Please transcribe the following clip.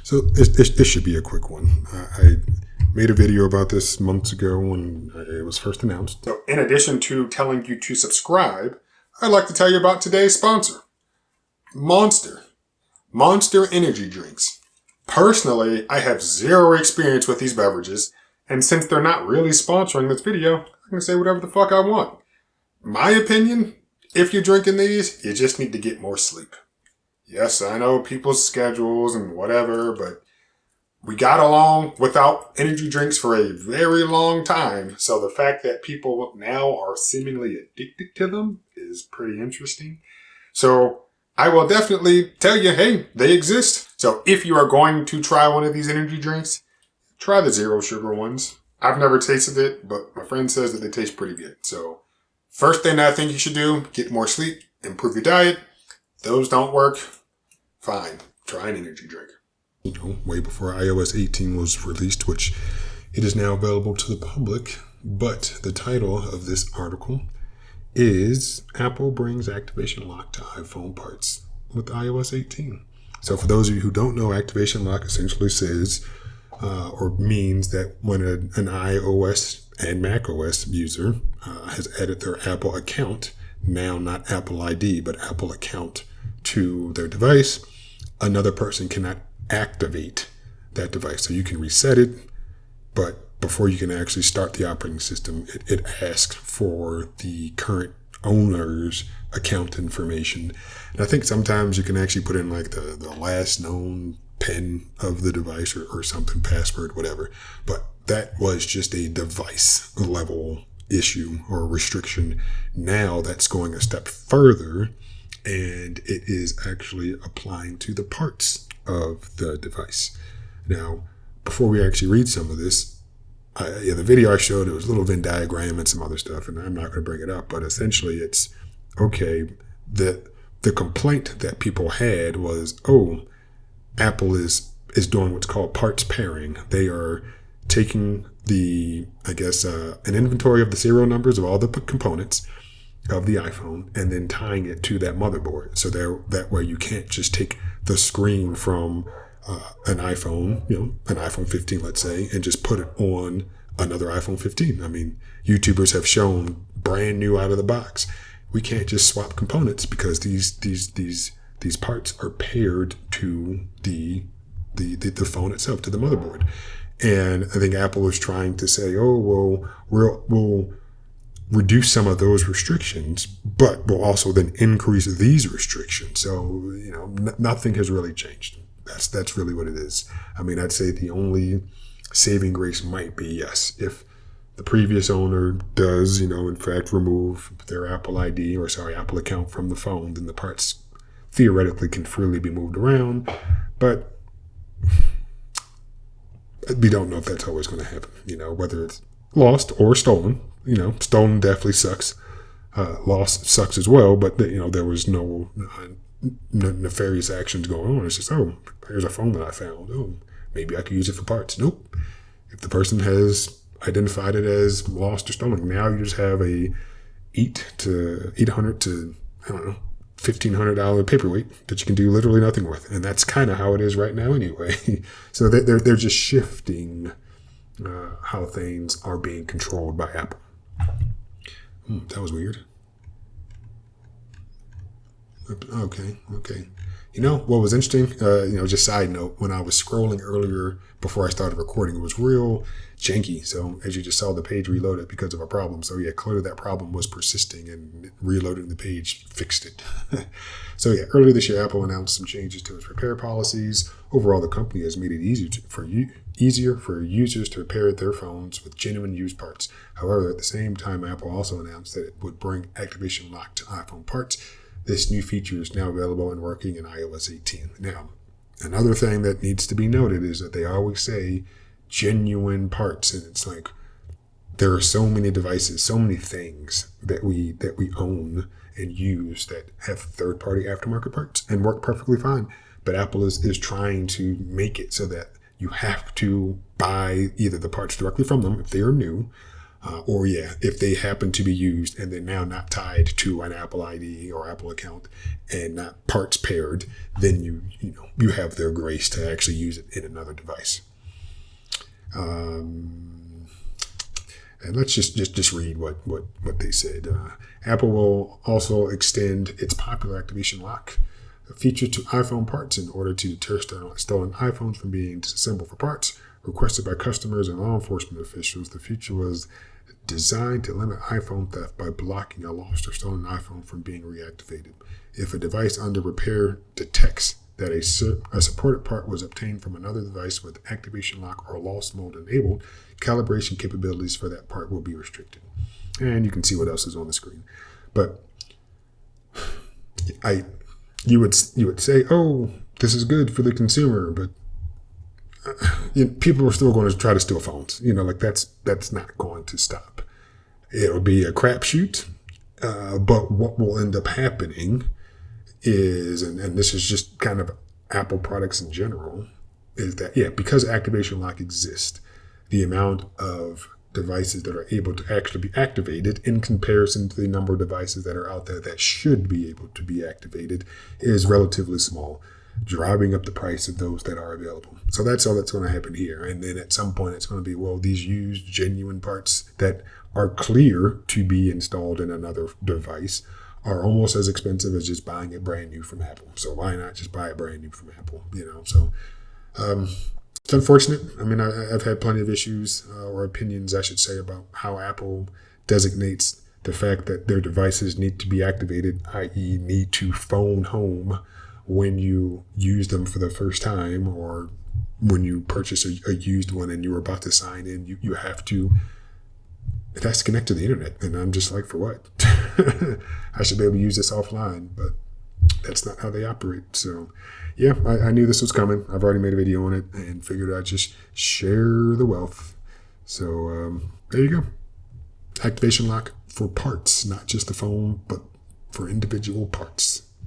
So this should be a quick one. I made a video about this months ago when it was first announced. So in addition to telling you to subscribe, I'd like to tell you about today's sponsor, Monster. Monster energy drinks. Personally, I have zero experience with these beverages, and since they're not really sponsoring this video, I can say whatever the fuck I want. My opinion, if you're drinking these, you just need to get more sleep. Yes, I know people's schedules and whatever, but we got along without energy drinks for a very long time. So the fact that people now are seemingly addicted to them is pretty interesting. So I will definitely tell you, hey, they exist. So if you are going to try one of these energy drinks, try the zero sugar ones. I've never tasted it, but my friend says that they taste pretty good. So first thing I think you should do, get more sleep, improve your diet. Those don't work. Fine. Try an energy drink. Way before iOS 18 was released, which it is now available to the public. But the title of this article is Apple brings activation lock to iPhone parts with iOS 18. So for those of you who don't know, activation lock essentially says or means that when an iOS and macOS user has added their Apple account, now not Apple ID, but Apple account to their device, another person cannot activate that device. So you can reset it, but before you can actually start the operating system, it asks for the current owner's account information. And I think sometimes you can actually put in like the last known PIN of the device or something, password, whatever. But that was just a device level issue or restriction. Now that's going a step further, and it is actually applying to the parts of the device. Now, before we actually read some of this, the video I showed, it was a little Venn diagram and some other stuff, and I'm not going to bring it up, but essentially it's, okay, the complaint that people had was, Apple is doing what's called parts pairing. They are taking an inventory of the serial numbers of all the components of the iPhone and then tying it to that motherboard. So that way you can't just take the screen from an iPhone, an iPhone 15, let's say, and just put it on another iPhone 15. I mean, YouTubers have shown brand new out of the box. We can't just swap components because these parts are paired to the phone itself, to the motherboard. And I think Apple is trying to say, we'll reduce some of those restrictions, but we'll also then increase these restrictions. So, nothing has really changed. That's really what it is. I mean, I'd say the only saving grace might be, yes, if the previous owner does, in fact, remove their Apple Apple account from the phone, then the parts theoretically can freely be moved around. But we don't know if that's always going to happen, whether it's lost or stolen. Stolen definitely sucks. Lost sucks as well, but there was no nefarious actions going on. It's just, here's a phone that I found. Maybe I could use it for parts. Nope. If the person has identified it as lost or stolen, now you just have a $800 to $1,500 paperweight that you can do literally nothing with, and that's kind of how it is right now anyway. So they're just shifting how things are being controlled by Apple. That was weird. Okay. What was interesting, just side note, when I was scrolling earlier before I started recording, it was real janky. So as you just saw, the page reloaded because of a problem. So yeah, clearly that problem was persisting, and reloading the page fixed it. So yeah, earlier this year, Apple announced some changes to its repair policies. Overall, the company has made it easier for users to repair their phones with genuine used parts. However, at the same time, Apple also announced that it would bring activation lock to iPhone parts. This new feature is now available and working in iOS 18. Now, another thing that needs to be noted is that they always say genuine parts, and it's like there are so many devices, so many things that we own and use that have third-party aftermarket parts and work perfectly fine. But Apple is trying to make it so that you have to buy either the parts directly from them if they are new, Or yeah, if they happen to be used and they're now not tied to an Apple ID or Apple account and not parts paired, then you have their grace to actually use it in another device. And let's just read what they said. Apple will also extend its popular activation lock feature to iPhone parts in order to deter stolen iPhones from being disassembled for parts. Requested by customers and law enforcement officials, the feature was designed to limit iPhone theft by blocking a lost or stolen iPhone from being reactivated. If a device under repair detects that a supported part was obtained from another device with activation lock or lost mode enabled, calibration capabilities for that part will be restricted. And you can see what else is on the screen. But you would say, oh, this is good for the consumer, but people are still going to try to steal phones. That's not going to stop. It'll be a crapshoot. But what will end up happening is, and this is just kind of Apple products in general, is that, because activation lock exists, the amount of devices that are able to actually be activated in comparison to the number of devices that are out there that should be able to be activated is relatively small, driving up the price of those that are available. So that's all that's going to happen here. And then at some point it's going to be, well, these used genuine parts that are clear to be installed in another device are almost as expensive as just buying it brand new from Apple. So why not just buy it brand new from Apple? So it's unfortunate. I mean, I've had plenty of issues or opinions, I should say, about how Apple designates the fact that their devices need to be activated, i.e. need to phone home when you use them for the first time, or when you purchase a used one and you're about to sign in, it has to connect to the internet. And I'm just like, for what? I should be able to use this offline, but that's not how they operate. So yeah, I knew this was coming. I've already made a video on it and figured I'd just share the wealth. So there you go. Activation lock for parts, not just the phone, but for individual parts.